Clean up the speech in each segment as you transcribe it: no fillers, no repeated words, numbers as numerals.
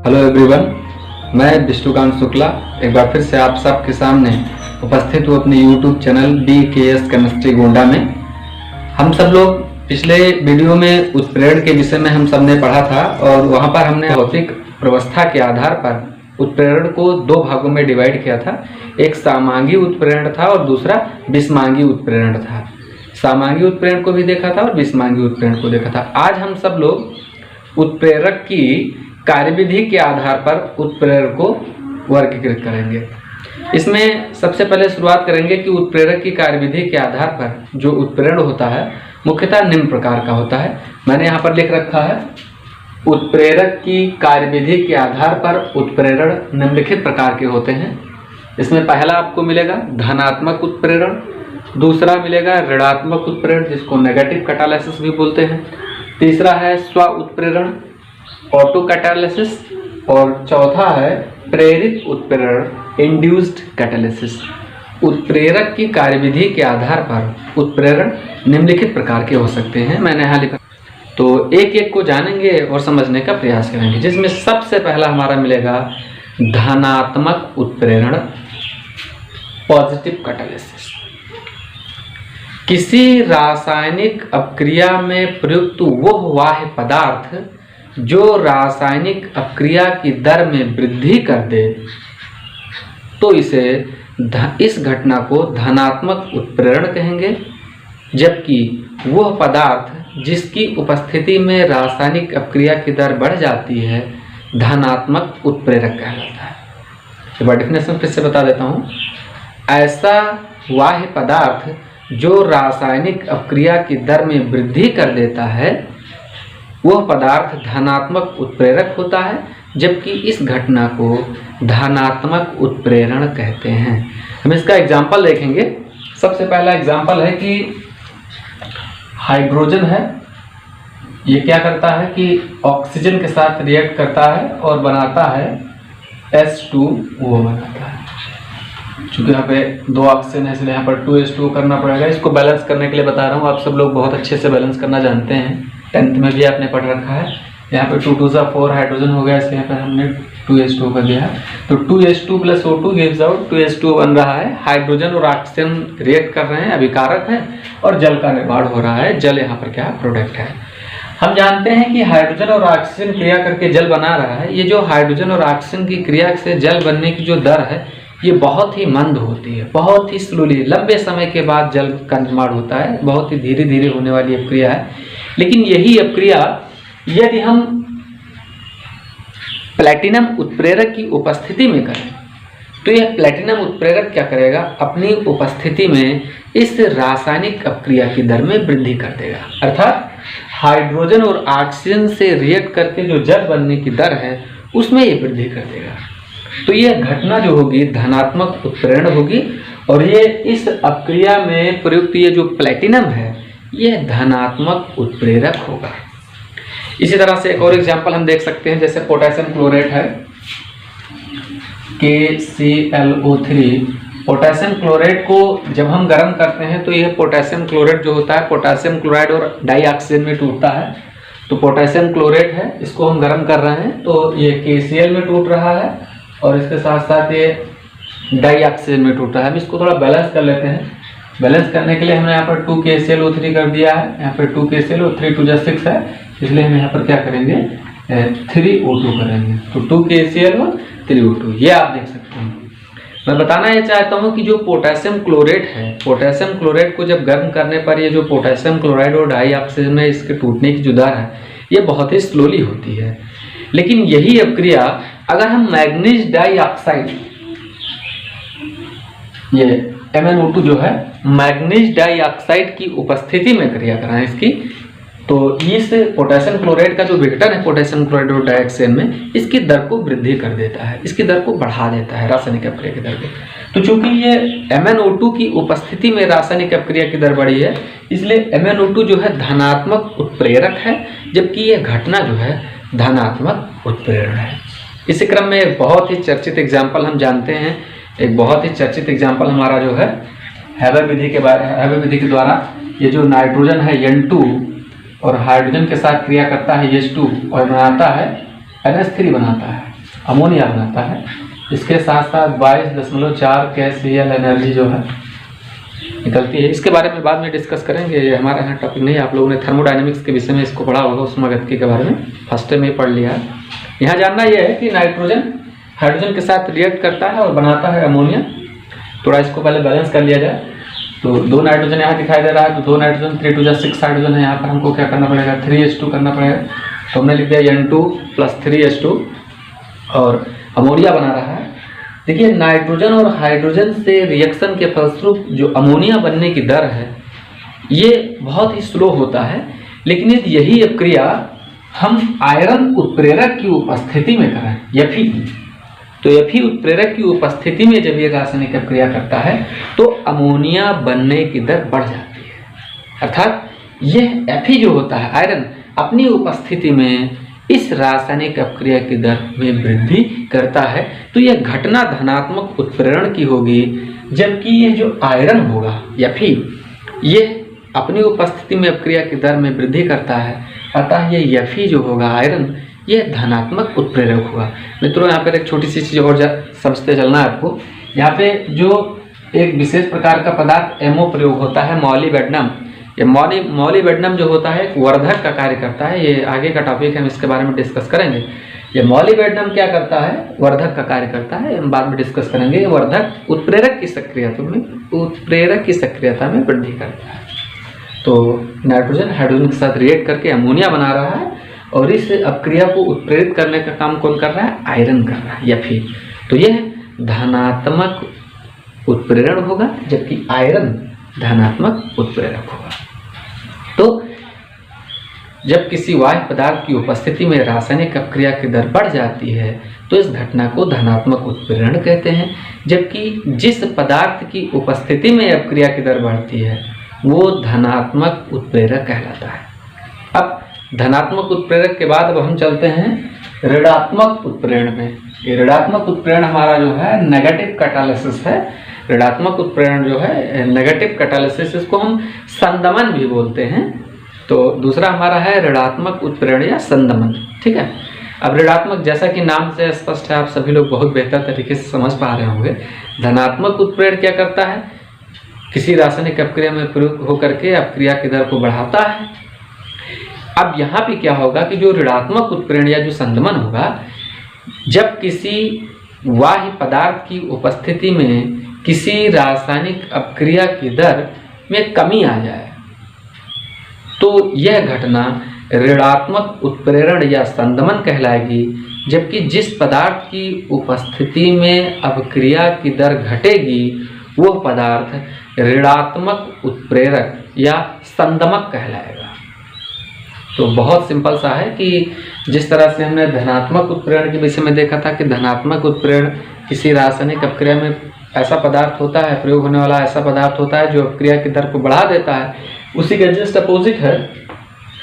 Hello everyone, मैं विष्णुकांत शुक्ला एक बार फिर से आप सबके सामने उपस्थित हूँ अपने YouTube channel BKS chemistry Gonda में। हम सब लोग पिछले वीडियो में उत्प्रेरण के विषय में हम सब ने पढ़ा था और वहाँ पर हमने भौतिक व्यवस्था के आधार पर उत्प्रेरण को दो भागों में डिवाइड किया था। एक समांगी उत्प्रेरण था और दूसरा विषमांगी उत्प्रेरण था। समांगी उत्प्रेरण को भी देखा था और विषमांगी उत्प्रेरण को देखा था। आज हम सब लोग उत्प्रेरक की कार्यविधि के आधार पर उत्प्रेरक को वर्गीकृत करेंगे। इसमें सबसे पहले शुरुआत करेंगे कि उत्प्रेरक की कार्यविधि के आधार पर जो उत्प्रेरण होता है मुख्यतः निम्न प्रकार का होता है। मैंने यहाँ पर लिख रखा है, उत्प्रेरक की कार्यविधि के आधार पर उत्प्रेरण निम्नलिखित प्रकार के होते हैं। इसमें पहला आपको मिलेगा धनात्मक उत्प्रेरण, दूसरा मिलेगा ऋणात्मक उत्प्रेरण जिसको नेगेटिव कैटालिसिस भी बोलते हैं, तीसरा है स्व उत्प्रेरण ऑटो कैटालिसिस और चौथा है प्रेरित उत्प्रेरण इंड्यूस्ड कैटालिसिस। उत्प्रेरक की कार्यविधि के आधार पर उत्प्रेरण निम्नलिखित प्रकार के हो सकते हैं। मैंने यहाँ लिखा, तो एक एक को जानेंगे और समझने का प्रयास करेंगे, जिसमें सबसे पहला हमारा मिलेगा धनात्मक उत्प्रेरण पॉजिटिव कैटालिसिस। किसी रासायनिक अपक्रिया में प्रयुक्त वह बाह्य पदार्थ जो रासायनिक अपक्रिया की दर में वृद्धि कर दे तो इस घटना को धनात्मक उत्प्रेरण कहेंगे, जबकि वह पदार्थ जिसकी उपस्थिति में रासायनिक अपक्रिया की दर बढ़ जाती है धनात्मक उत्प्रेरक कहलाता है। एक बार डेफिनेशन फिर से बता देता हूँ। ऐसा बाह्य पदार्थ जो रासायनिक अपक्रिया की दर में वृद्धि कर देता है वह पदार्थ धनात्मक उत्प्रेरक होता है, जबकि इस घटना को धनात्मक उत्प्रेरण कहते हैं। हम इसका एग्जाम्पल देखेंगे। सबसे पहला एग्जाम्पल है कि हाइड्रोजन है, ये क्या करता है कि ऑक्सीजन के साथ रिएक्ट करता है और बनाता है H2O बनाता है। चूँकि यहाँ पे दो ऑक्सीजन है इसलिए यहाँ पर 2H2O करना पड़ेगा। इसको बैलेंस करने के लिए बता रहा हूँ, आप सब लोग बहुत अच्छे से बैलेंस करना जानते हैं, 10th में भी आपने पढ़ रखा है। यहाँ पे 2 2 4 हाइड्रोजन हो गया, इसलिए यहाँ पर हमने 2H2O कर दिया है। तो 2H2 + O2 gives out 2H2O बन रहा है। हाइड्रोजन और ऑक्सीजन रिएक्ट कर रहे हैं, अभिकारक है और जल का निर्माण हो रहा है। जल यहाँ पर क्या है, प्रोडक्ट है। हम जानते हैं कि हाइड्रोजन और ऑक्सीजन क्रिया करके जल बना रहा है। ये जो हाइड्रोजन और ऑक्सीजन की क्रिया से जल बनने की जो दर है ये बहुत ही मंद होती है, बहुत ही स्लोली, लंबे समय के बाद जल का निर्माण होता है। बहुत ही धीरे धीरे होने वाली अपक्रिया है। लेकिन यही अपक्रिया यदि हम प्लैटिनम उत्प्रेरक की उपस्थिति में करें तो यह प्लैटिनम उत्प्रेरक क्या करेगा, अपनी उपस्थिति में इस रासायनिक अपक्रिया की दर में वृद्धि कर देगा। अर्थात हाइड्रोजन और ऑक्सीजन से रिएक्ट करके जो जल बनने की दर है उसमें ये वृद्धि कर देगा। तो यह घटना जो होगी धनात्मक उत्प्रेरण होगी और ये इस अपक्रिया में प्रयुक्त ये जो प्लैटिनम है यह धनात्मक उत्प्रेरक होगा। इसी तरह से एक और एग्जांपल हम देख सकते हैं, जैसे पोटेशियम क्लोरेट है KClO3। पोटेशियम क्लोराइड को जब हम गर्म करते हैं तो यह पोटेशियम क्लोराइड जो होता है पोटेशियम क्लोराइड और डाई ऑक्सीजन में टूटता है। तो पोटेशियम क्लोरेट है, इसको हम गर्म कर रहे हैं तो ये KCl में टूट रहा है और इसके साथ साथ ये डाई ऑक्सीजन में टूट रहा है। हम इसको थोड़ा बैलेंस कर लेते हैं। बैलेंस करने के लिए हमने यहाँ पर 2KClO3 कर दिया है। यहाँ पर 2KClO 3 2 6 है, इसलिए हम यहाँ पर क्या करेंगे 3O2 करेंगे। तो 2KClO 3O2 ये आप देख सकते हैं। मैं बताना ये चाहता हूँ कि जो पोटेशियम क्लोरेट है, पोटेशियम क्लोरेट को जब गर्म करने पर ये जो पोटेशियम क्लोराइड और डाई ऑक्सीजन में इसके टूटने की जो दर है ये बहुत ही स्लोली होती है। लेकिन यही अपक्रिया अगर हम मैग्नीज डाइऑक्साइड, ये MnO2 जो है मैग्नीज डाइऑक्साइड की उपस्थिति में क्रिया कराएं इसकी, तो इस पोटेशियम क्लोराइड का जो विघटन है पोटेशियम क्लोराइड और डाइऑक्साइड में इसकी दर को वृद्धि कर देता है, इसकी दर को बढ़ा देता है, रासायनिक अपक्रिया की दर को। तो चूंकि ये MnO2 की उपस्थिति में रासायनिक अपक्रिया की दर बढ़ी है इसलिए MnO2 जो है धनात्मक उत्प्रेरक है, जबकि यह घटना जो है धनात्मक उत्प्रेरण है। इसी क्रम में एक बहुत ही चर्चित एग्जाम्पल हम जानते हैं, एक बहुत ही चर्चित एग्जाम्पल हमारा जो है हैबर विधि के द्वारा ये जो नाइट्रोजन है N2 और हाइड्रोजन के साथ क्रिया करता है H2 और बनाता है NH3 बनाता है। अमोनिया बनाता है। इसके साथ साथ 22.4 kcal एनर्जी जो है निकलती है। इसके बारे में बाद में डिस्कस करेंगे, ये हमारा यहाँ टॉपिक नहीं है। आप लोगों ने थर्मोडायनेमिक्स के विषय में इसको पढ़ा होगा, उष्मागतिकी के बारे में फर्स्ट में ही पढ़ लिया है। यहाँ जानना यह है कि नाइट्रोजन हाइड्रोजन के साथ रिएक्ट करता है और बनाता है अमोनिया। थोड़ा इसको पहले बैलेंस कर लिया जाए। तो 2 नाइट्रोजन यहाँ दिखाई दे रहा है, तो 2 नाइट्रोजन 3 2 6 हाइड्रोजन है। यहाँ पर हमको क्या करना पड़ेगा, 3H2 करना पड़ेगा। तो हमने लिख दिया N2 + 3H2 और अमोनिया बना रहा है। देखिए नाइट्रोजन और हाइड्रोजन से रिएक्शन के फलस्वरूप जो अमोनिया बनने की दर है ये बहुत ही स्लो होता है, लेकिन यदि यही क्रिया हम आयरन उत्प्रेरक की उपस्थिति में करें, Fe, तो Fe उत्प्रेरक की उपस्थिति में जब ये रासायनिक क्रिया करता है तो अमोनिया बनने की दर बढ़ जाती है। अर्थात यह Fe जो होता है आयरन अपनी उपस्थिति में इस रासायनिक अपक्रिया की दर में वृद्धि करता है। तो यह घटना धनात्मक उत्प्रेरण की होगी, जबकि ये जो आयरन होगा Fe ये अपनी उपस्थिति में अपक्रिया की दर में वृद्धि करता है, अतः ये Fe जो होगा आयरन ये धनात्मक उत्प्रेरक होगा। मित्रों यहाँ पर एक छोटी सी चीज़ और समझते चलना है आपको। यहाँ पे जो एक विशेष प्रकार का पदार्थ MO प्रयोग होता है मॉलिबेडनम। ये मॉलिबेडनम जो होता है एक वर्धक का कार्य करता है। ये आगे का टॉपिक है, हम इसके बारे में डिस्कस करेंगे। ये मॉलिबेडनम क्या करता है, वर्धक का कार्य करता है, हम बाद में डिस्कस करेंगे। वर्धक उत्प्रेरक की सक्रियता में वृद्धि करता है। तो नाइट्रोजन हाइड्रोजन के साथ रिएक्ट करके अमोनिया बना रहा है और इस अपक्रिया को उत्प्रेरित करने का काम कौन कर रहा है, आयरन कर रहा है Fe। तो यह धनात्मक उत्प्रेरण होगा, जबकि आयरन धनात्मक उत्प्रेरक होगा। तो जब किसी वाह्य पदार्थ की उपस्थिति में रासायनिक अपक्रिया की दर बढ़ जाती है तो इस घटना को धनात्मक उत्प्रेरण कहते हैं, जबकि जिस पदार्थ की उपस्थिति में अपक्रिया की दर बढ़ती है वो धनात्मक उत्प्रेरक कहलाता है। अब धनात्मक उत्प्रेरक के बाद अब हम चलते हैं ऋणात्मक उत्प्रेरण में। ये ऋणात्मक उत्प्रेरण हमारा जो है नेगेटिव कैटालिसिस है। ऋणात्मक उत्प्रेरण जो है नेगेटिव कैटालिसिस, इसको हम संदमन भी बोलते हैं। तो दूसरा हमारा है ऋणात्मक उत्प्रेरण या संदमन। ठीक है, अब ऋणात्मक जैसा कि नाम से स्पष्ट है, आप सभी लोग बहुत बेहतर तरीके से समझ पा रहे होंगे। धनात्मक उत्प्रेरण क्या करता है, किसी रासायनिक अपक्रिया में प्रयोग होकर के अपक्रिया की दर को बढ़ाता है। अब यहाँ पे क्या होगा कि जो ऋणात्मक उत्प्रेरण या जो संदमन होगा, जब किसी वाह्य पदार्थ की उपस्थिति में किसी रासायनिक अपक्रिया की दर में कमी आ जाए तो यह घटना ऋणात्मक उत्प्रेरण या संदमन कहलाएगी, जबकि जिस पदार्थ की उपस्थिति में अपक्रिया की दर घटेगी वह पदार्थ ऋणात्मक उत्प्रेरक या संदमक कहलाएगा। तो बहुत सिंपल सा है कि जिस तरह से हमने धनात्मक उत्प्रेरण के विषय में देखा था कि धनात्मक उत्प्रेरण किसी रासायनिक अपक्रिया में ऐसा पदार्थ होता है, प्रयोग होने वाला ऐसा पदार्थ होता है जो अपक्रिया की दर को बढ़ा देता है। उसी के जस्ट अपोजिट है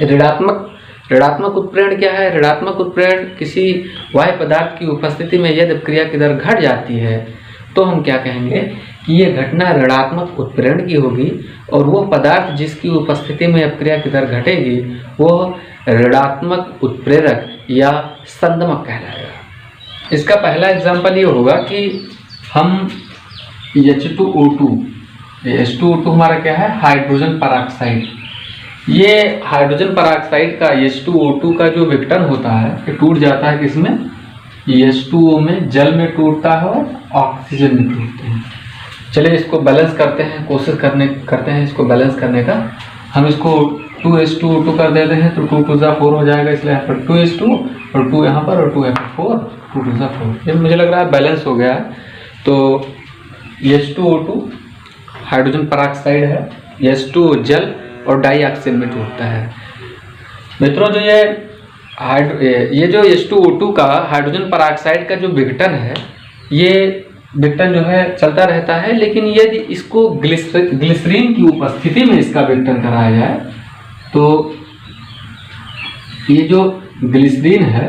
ऋणात्मक उत्प्रेरण। क्या है ऋणात्मक उत्प्रेरण, किसी वाह्य पदार्थ की उपस्थिति में यदि अपक्रिया की दर घट जाती है तो हम क्या कहेंगे कि ये घटना ऋणात्मक उत्प्रेरण की होगी, और वो पदार्थ जिसकी उपस्थिति में अपक्रिया की दर घटेगी वो ऋणात्मक उत्प्रेरक या संदमक कहलाएगा। इसका पहला एग्जाम्पल ये होगा कि हम H2O2, H2O2 हमारा क्या है, हाइड्रोजन परऑक्साइड। ये हाइड्रोजन परऑक्साइड का H2O2 का जो विघटन होता है ये टूट जाता है किसमें, H2O में, जल में टूटता है और ऑक्सीजन में टूटते हैं। चलिए इसको बैलेंस करते हैं, कोशिश करते हैं इसको बैलेंस करने का। हम इसको 2H2O2 कर देते हैं तो 2 2 4 हो जाएगा, इसलिए यहाँ पर 2H2 और 2 यहाँ पर और 2 यहाँ पर 4, 2 2 4। ये मुझे लग रहा है बैलेंस हो गया है। तो H2O2 हाइड्रोजन परऑक्साइड है, H2O जल और डाइऑक्सिन में टूटता है। मित्रों जो ये जो H2O2 का हाइड्रोजन परऑक्साइड का जो विघटन है, ये विघटन जो है चलता रहता है, लेकिन यदि इसको ग्लिसरीन की उपस्थिति में इसका विघटन कराया जाए तो ये जो ग्लिसरीन है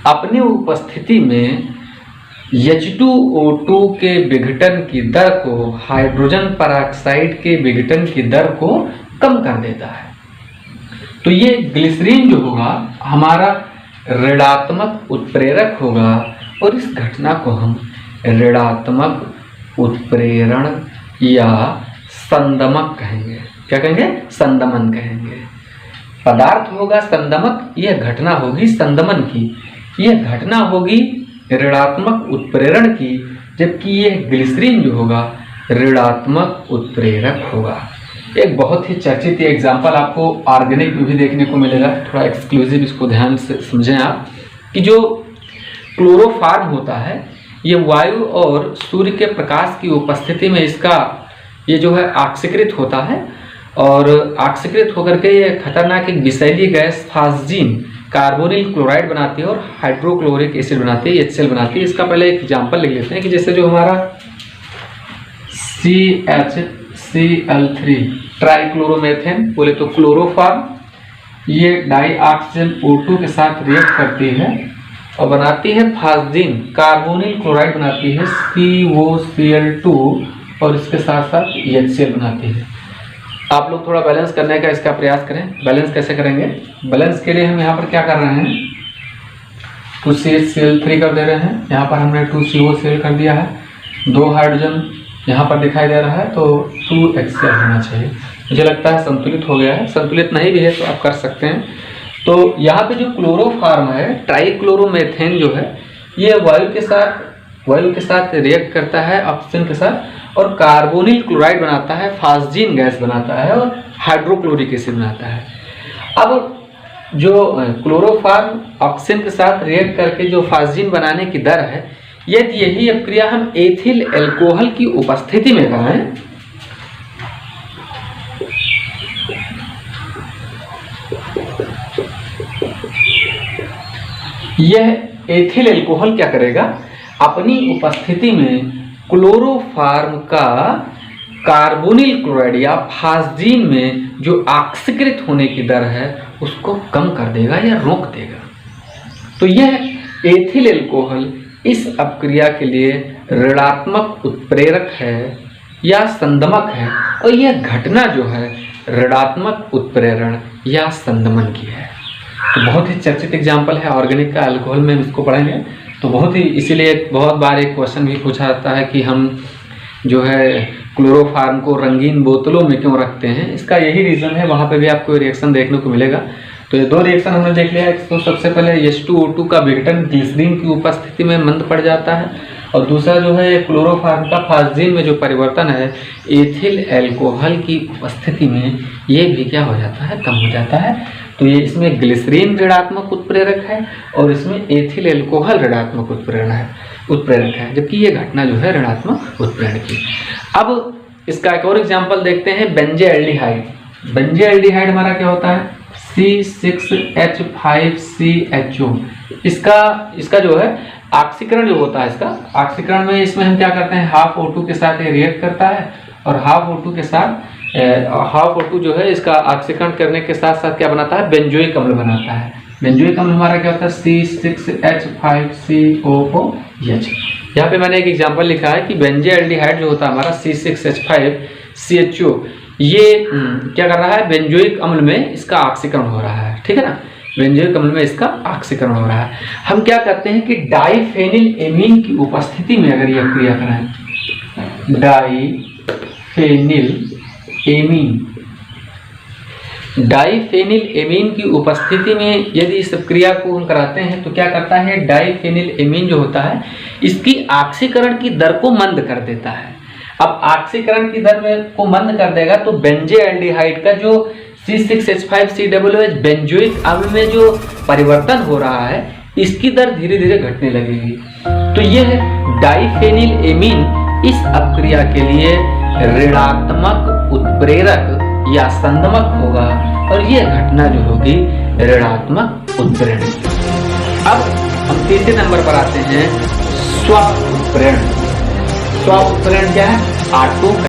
अपनी उपस्थिति में H2O2 के विघटन की दर को हाइड्रोजन परऑक्साइड के विघटन की दर को कम कर देता है। तो ये ग्लिसरीन जो होगा हमारा ऋणात्मक उत्प्रेरक होगा और इस घटना को हम ऋणात्मक उत्प्रेरण या संदमक कहेंगे। क्या कहेंगे? संदमन कहेंगे। पदार्थ होगा संदमक, यह घटना होगी संदमन की, यह घटना होगी ऋणात्मक उत्प्रेरण की, जबकि यह ग्लिसरीन जो होगा ऋणात्मक उत्प्रेरक होगा। एक बहुत ही चर्चित एग्जाम्पल आपको ऑर्गेनिक में भी देखने को मिलेगा, थोड़ा एक्सक्लूसिव, इसको ध्यान से समझें आप, कि जो क्लोरोफॉर्म होता है ये वायु और सूर्य के प्रकाश की उपस्थिति में इसका ये जो है ऑक्सीकृत होता है, और ऑक्सीकृत होकर के ये खतरनाक एक विषैली गैस फास्जीन कार्बोनिल क्लोराइड बनाती है और हाइड्रोक्लोरिक एसिड बनाती है, HCl बनाती है। इसका पहले एक एग्जाम्पल लिख लेते हैं कि जैसे जो हमारा CHCl3 ट्राइक्लोरोमेथेन बोले तो क्लोरोफॉर्म, ये डाई ऑक्सीजन O2 के साथ रिएक्ट करती है और बनाती है फास्जीन कार्बोनिल क्लोराइड बनाती है COCl2 और इसके साथ साथ HCl बनाती है। आप लोग थोड़ा बैलेंस करने का इसका प्रयास करें। बैलेंस कैसे करेंगे? बैलेंस के लिए हम यहाँ पर क्या कर रहे हैं, 2CHCl3 कर दे रहे हैं, यहाँ पर हमने 2COCl कर दिया है, 2 हाइड्रोजन यहाँ पर दिखाई दे रहा है, तो 2HCl होना चाहिए। मुझे लगता है संतुलित हो गया है, संतुलित नहीं भी है तो आप कर सकते हैं। तो यहाँ पे जो क्लोरोफॉर्म है, ट्राइक्लोरोमेथेन जो है, ये वायु के साथ रिएक्ट करता है ऑक्सीजन के साथ और कार्बोनिल क्लोराइड बनाता है, फास्जीन गैस बनाता है और हाइड्रोक्लोरिक एसिड बनाता है। अब जो क्लोरोफॉर्म ऑक्सीजन के साथ रिएक्ट करके जो फास्जीन बनाने की दर है, यदि यही अपक्रिया हम एथिल एल्कोहल की उपस्थिति में कराएं, यह एथिल एल्कोहल क्या करेगा, अपनी उपस्थिति में क्लोरोफॉर्म का कार्बोनिल क्लोराइड या फास्जीन में जो ऑक्सीकृत होने की दर है उसको कम कर देगा या रोक देगा। तो यह एथिल एल्कोहल इस अपक्रिया के लिए ऋणात्मक उत्प्रेरक है या संदमक है, और यह घटना जो है ऋणात्मक उत्प्रेरण या संदमन की है। तो बहुत ही चर्चित एग्जाम्पल है ऑर्गेनिक का, अल्कोहल में इसको पढ़ेंगे तो बहुत ही, इसीलिए बहुत बार एक क्वेश्चन भी पूछा जाता है कि हम जो है क्लोरोफॉर्म को रंगीन बोतलों में क्यों रखते हैं। इसका यही रीज़न है, वहाँ पे भी आपको रिएक्शन देखने को मिलेगा। तो ये 2 रिएक्शन हमने देख लिया। तो सबसे पहले H2O2 का विघटन ग्लिसरीन की उपस्थिति में मंद पड़ जाता है, और दूसरा जो है क्लोरोफॉर्म का फास्जीन में जो परिवर्तन है एथिल एल्कोहल की उपस्थिति में, ये भी क्या हो जाता है, कम हो जाता है। तो ये इसमें ग्लिसरीन ऋणात्मक उत्प्रेरक है और इसमें एथिल एल्कोहल ऋणात्मक उत्प्रेरक है, जबकि ये घटना जो है ऋणात्मक उत्प्रेरण की। अब इसका एक और एग्जाम्पल देखते हैं, बेंजेल्डिहाइड। बेंजेल्डिहाइड हमारा क्या होता है, C6H5CHO। इसका जो है ऑक्सीकरण जो होता है, इसका ऑक्सीकरण में इसमें हम क्या करते हैं, हाफ O2 के साथ ये रिएक्ट करता है और हाफ O2 के साथ हाफ O2 जो है इसका ऑक्सीकरण करने के साथ साथ क्या बनाता है, बेंजोइक अम्ल बनाता है। बेंजोइक अम्ल हमारा क्या होता है, C6H5COOH। यहाँ पे मैंने एक एग्जांपल लिखा है कि बेंजेल्डिहाइड जो होता है हमारा C6H5CHO, ये क्या कर रहा है, बेंजोइक अम्ल में इसका ऑक्सीकरण हो रहा है, ठीक है ना, बेंजोइक अम्ल में इसका ऑक्सीकरण हो रहा है। हम क्या करते हैं कि डाइफेनिल एमीन की उपस्थिति में अगर यह क्रिया कराएं, डाइफेनिल एमीन की उपस्थिति में यदि इस क्रिया को हम कराते हैं तो क्या करता है, डाइफेनिल एमीन जो होता है इसकी ऑक्सीकरण की दर को मंद कर देता है। अब ऑक्सीकरण की दर को मंद कर देगा तो बेंजेल्डिहाइड का जो C6H5COOH बेंजोइक अम्ल में जो परिवर्तन हो रहा है इसकी दर धीरे धीरे घटने लगेगी। तो यह डाइफेनिल एमीन इस अपक्रिया के लिए ऋणात्मक उत्प्रेरक या संदमक होगा और यह घटना जो होगी ऋणात्मक उत्प्रेरण। अब हम तीसरे नंबर पर आते हैं स्व उत्प्रेरण। स्व उत्प्रेरण क्या है, ऑटो